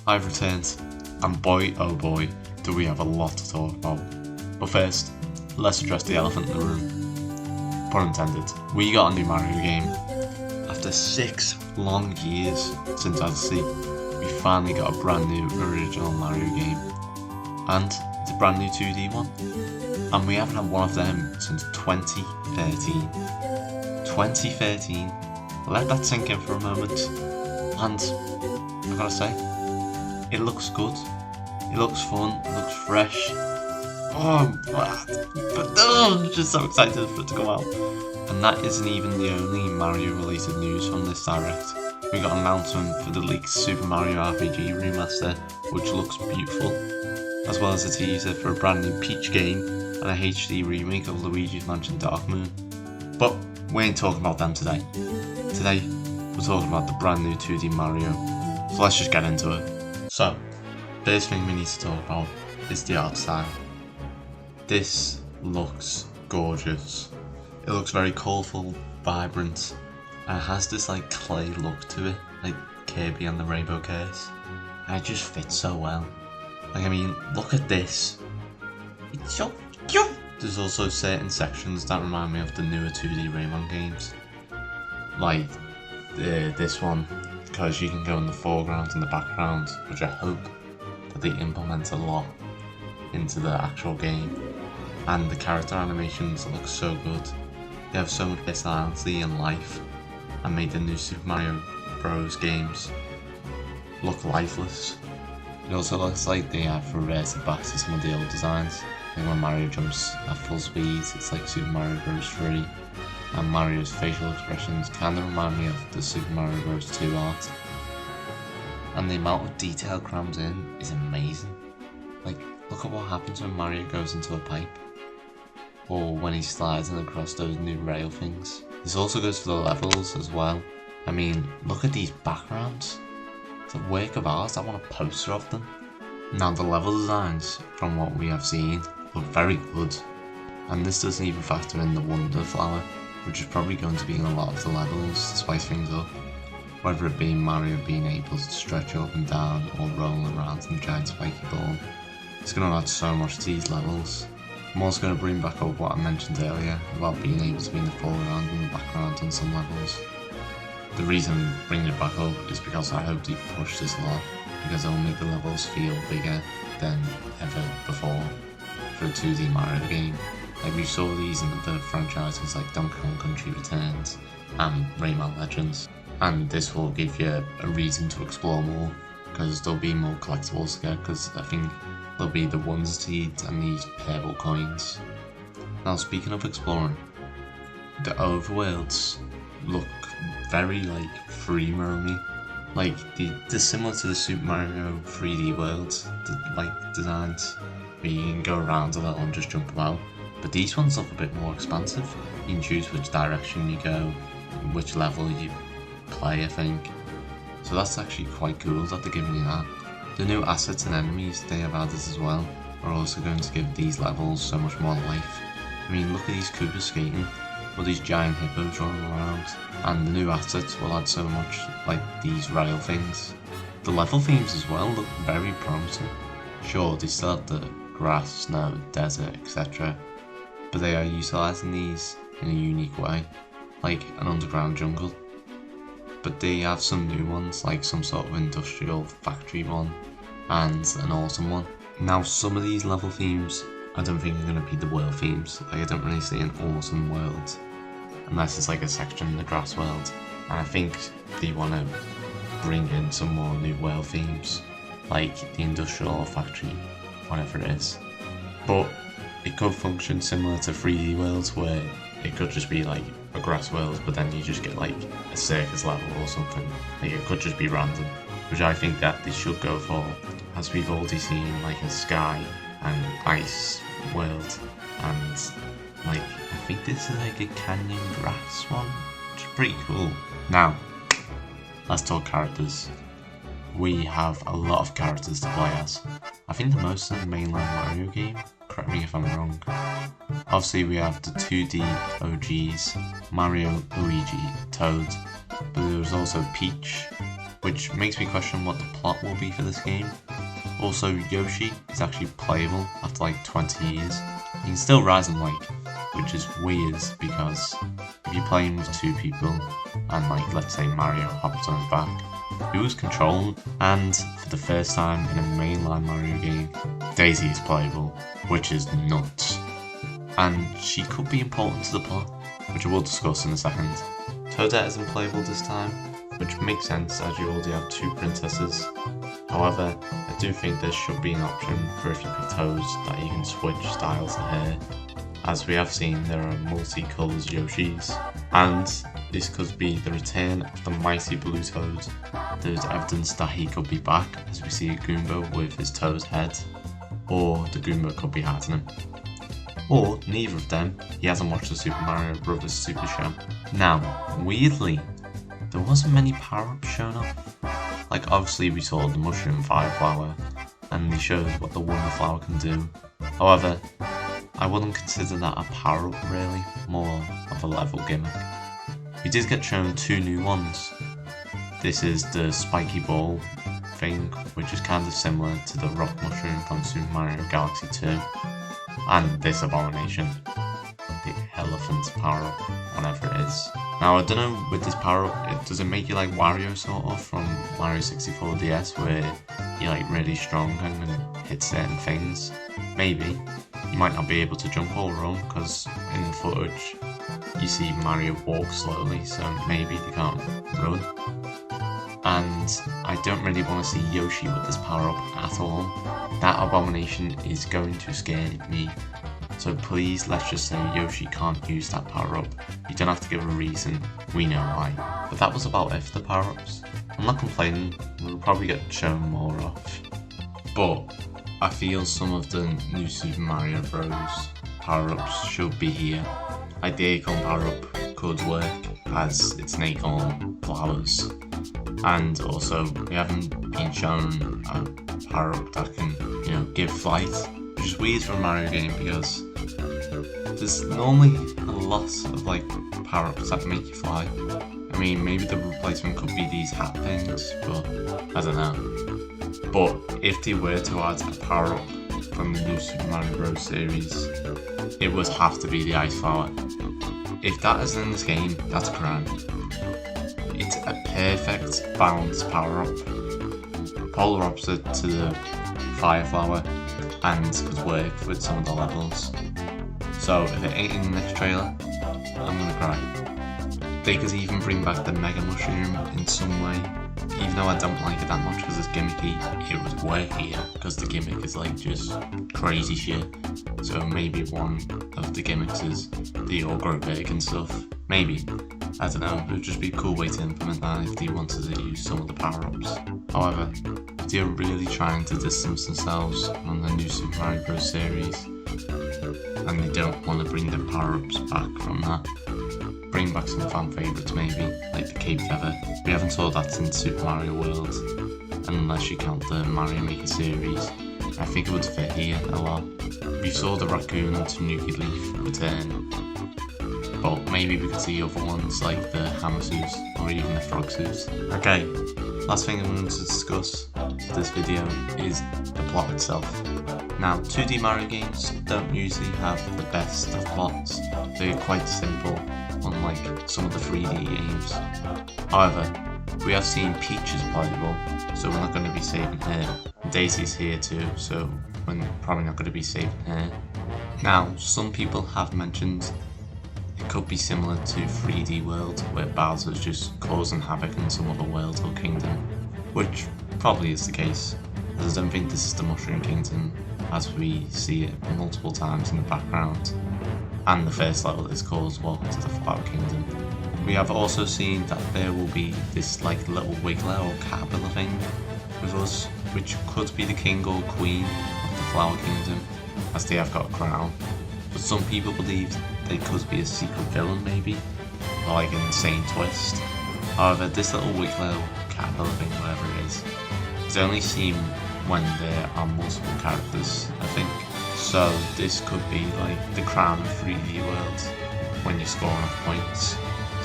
I've returned, and boy oh boy, do we have a lot to talk about. But first, let's address the elephant in the room. Pun intended. We got a new Mario game. After 6 long years since Odyssey, we finally got a brand new original Mario game. And it's a brand new 2D one. And we haven't had one of them since 2013. 2013. Let that sink in for a moment. And I gotta say, it looks good. It looks fun. It looks fresh. Oh, I'm just so excited for it to come out. And that isn't even the only Mario related news from this Direct. We got an announcement for the leaked Super Mario RPG remaster, which looks beautiful, as well as a teaser for a brand new Peach game and a HD remake of Luigi's Mansion Dark Moon. But we ain't talking about them today. Today, we're talking about the brand new 2D Mario. So let's just get into it. So, first thing we need to talk about is the art style. This looks gorgeous. It looks very colourful, vibrant, and it has this like clay look to it, like Kirby and the Rainbow Curse. And it just fits so well. Like, I mean, look at this. It's so cute. There's also certain sections that remind me of the newer 2D Rayman games. Like this one, because you can go in the foreground and the background, which I hope that they implement a lot into the actual game. And the character animations look so good. They have so much personality and life, and made the new Super Mario Bros. Games look lifeless. It also looks like they have reverted back to some of the old designs. Like when Mario jumps at full speed, it's like Super Mario Bros. 3, and Mario's facial expressions kind of remind me of the Super Mario Bros. 2 art. And the amount of detail crammed in is amazing. Like, look at what happens when Mario goes into a pipe, or when he's sliding across those new rail things. This also goes for the levels as well. I mean, look at these backgrounds. It's a work of art. I want a poster of them. Now, the level designs, from what we have seen, look very good. And this doesn't even factor in the Wonder Flower, which is probably going to be in a lot of the levels to spice things up. Whether it be Mario being able to stretch up and down, or rolling around in a giant spiky ball. It's going to add so much to these levels. I'm also going to bring back up what I mentioned earlier about being able to be in the foreground and the background on some levels. The reason I'm bringing it back up is because I hope they push this a lot, because it'll make the levels feel bigger than ever before for a 2D Mario game. Like, we saw these in other franchises like Donkey Kong Country Returns and Rayman Legends, and this will give you a reason to explore more, because there'll be more collectibles to get, because I think there'll be the Wonder Seeds and these purple coins. Now, speaking of exploring, the overworlds look very like free roamy. Like, they're similar to the Super Mario 3D worlds, like designs, where you can go around a little and just jump about. But these ones look a bit more expansive. You can choose which direction you go, which level you play, I think. So that's actually quite cool that they're giving you that. The new assets and enemies they have added as well are also going to give these levels so much more life. I mean, look at these Koopas skating, or these giant hippos running around, and the new assets will add so much, like these rail things. The level themes as well look very promising. Sure, they still have the grass, snow, desert, etc., but they are utilising these in a unique way, like an underground jungle. But they have some new ones, like some sort of industrial factory one, and an autumn one. Now, some of these level themes, I don't think are going to be the world themes. Like, I don't really see an autumn world, unless it's like a section in the grass world. And I think they want to bring in some more new world themes, like the industrial or factory, whatever it is. But it could function similar to 3D worlds, where it could just be like a grass world, but then you just get like a circus level or something. Like, it could just be random, which I think that they should go for, as we've already seen like a sky and ice world, and like I think this is like a canyon grass one, which is pretty cool. Now, let's talk characters. We have a lot of characters to play as. I think the most in the mainline Mario game, correct me if I'm wrong. Obviously we have the 2D OGs, Mario, Luigi, Toad, but there was also Peach, which makes me question what the plot will be for this game. Also, Yoshi is actually playable after like 20 years. You can still ride him like, which is weird because if you're playing with 2 people and like let's say Mario hops on his back, you lose control, and for the first time in a mainline Mario game, Daisy is playable, which is nuts. And she could be important to the plot, which we'll discuss in a second. Toadette isn't playable this time, which makes sense as you already have 2 princesses. However, I do think there should be an option for if you pick Toad that you can switch styles of hair. As we have seen, there are multi-colours Yoshis, and this could be the return of the mighty Blue Toad. There's evidence that he could be back, as we see a Goomba with his Toad's head, or the Goomba could be hiding him. Or neither of them, he hasn't watched the Super Mario Bros. Super Show. Now, weirdly, there wasn't many power-ups shown up. Like obviously we saw the Mushroom Fire Flower, and they showed what the Wonder Flower can do. However, I wouldn't consider that a power-up really, more of a level gimmick. We did get shown 2 new ones. This is the Spiky Ball thing, which is kind of similar to the Rock Mushroom from Super Mario Galaxy 2. And this Abomination, the Elephant power-up, whatever it is. Now I don't know with this power-up, does it make you like Wario sort of from Mario 64 DS where you're like really strong and can hit certain things? Maybe. You might not be able to jump or run because in the footage you see Mario walk slowly, so maybe they can't run. And I don't really want to see Yoshi with this power-up at all. That Abomination is going to scare me. So please, let's just say Yoshi can't use that power-up. You don't have to give a reason, we know why. But that was about it for the power-ups. I'm not complaining, we'll probably get shown more of. But I feel some of the new Super Mario Bros. Power-ups should be here. Like the Acorn power-up could work, as it's an acorn flowers. And also, we haven't been shown a power-up that can, give flight. Which is weird for a Mario game because there's normally a lot of like power-ups that make you fly. I mean, maybe the replacement could be these hat things, but I don't know. But if they were to add a power-up from the new Super Mario Bros. Series, it would have to be the Ice Flower. If that isn't in this game, that's a crime. It's a perfect balanced power-up, polar opposite to the Fire Flower, and could work with some of the levels. So if it ain't in the next trailer, I'm gonna cry. They could even bring back the Mega Mushroom in some way. Even though I don't like it that much because it's gimmicky, it would work here because the gimmick is like just crazy shit. So maybe one of the gimmicks is the Ogre Big and stuff. Maybe. I don't know, it would just be a cool way to implement that if they wanted to use some of the power-ups. However, they're really trying to distance themselves from the new Super Mario Bros. Series, and they don't want to bring the power-ups back from that. Bring back some fan favourites maybe, like the Cape Feather. We haven't saw that in Super Mario World, and unless you count the Mario Maker series, I think it would fit here a lot. We saw the Raccoon and Tanuki Leaf return, but maybe we could see other ones like the Hammersus or even the Frogsus. Okay, last thing I'm going to discuss for this video is the plot itself. Now, 2D Mario games don't usually have the best of plots. They're quite simple, unlike some of the 3D games. However, we have seen Peach is playable, so we're not going to be saving her. Daisy's here too, so we're probably not going to be saving her. Now, some people have mentioned it could be similar to 3D World, where Bowser's just causing havoc in some other world or kingdom, which probably is the case, as I don't think this is the Mushroom Kingdom, as we see it multiple times in the background, and the first level is called Welcome to the Flower Kingdom. We have also seen that there will be this like little wiggler or caterpillar thing with us, which could be the king or queen of the Flower Kingdom, as they have got a crown. But some people believe they could be a secret villain maybe, or like an insane twist. However, this little wiggler or caterpillar thing, whatever it is only seen when there are multiple characters, I think. So this could be like the crown of 3D World when you score enough points.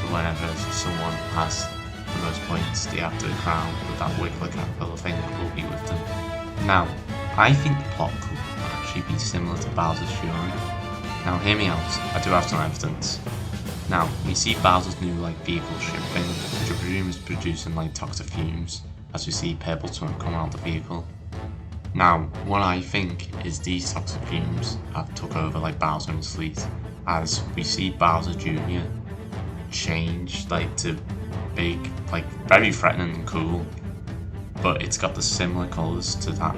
So whenever someone has the most points they have to the crown with that Wiggler caterpillar thing will be with them. Now, I think the plot could actually be similar to Bowser's Fury. Now hear me out, I do have some evidence. Now, we see Bowser's new vehicle ship thing, which I presume is producing toxic fumes, as we see purple smoke come out of the vehicle. Now, what I think is these toxic fumes have took over Bowser and Sleet, as we see Bowser Jr. change to big, very threatening and cool, but it's got the similar colours to that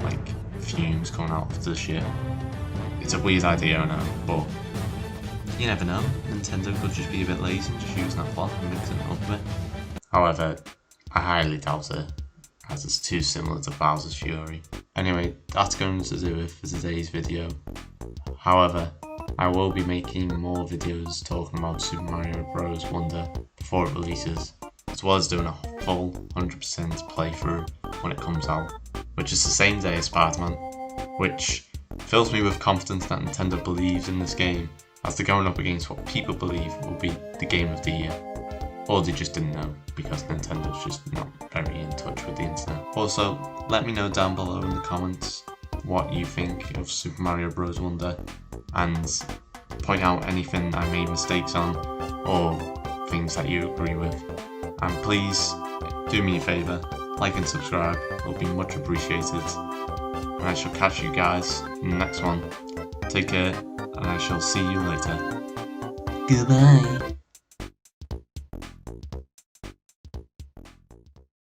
fumes coming out of the ship. It's a weird idea, I know, but you never know. Nintendo could just be a bit lazy and just using that plot and mixing it up a bit. However, I highly doubt it, as it's too similar to Bowser's Fury. Anyway, that's going to do it for today's video. However, I will be making more videos talking about Super Mario Bros. Wonder before it releases, as well as doing a full 100% playthrough when it comes out, which is the same day as Spider-Man, which fills me with confidence that Nintendo believes in this game, as they're going up against what people believe will be the game of the year. Or they just didn't know, because Nintendo's just not very in touch with the internet. Also, let me know down below in the comments what you think of Super Mario Bros. Wonder, and point out anything I made mistakes on, or things that you agree with. And please, do me a favour, like and subscribe, it will be much appreciated. And I shall catch you guys in the next one. Take care, and I shall see you later. Goodbye.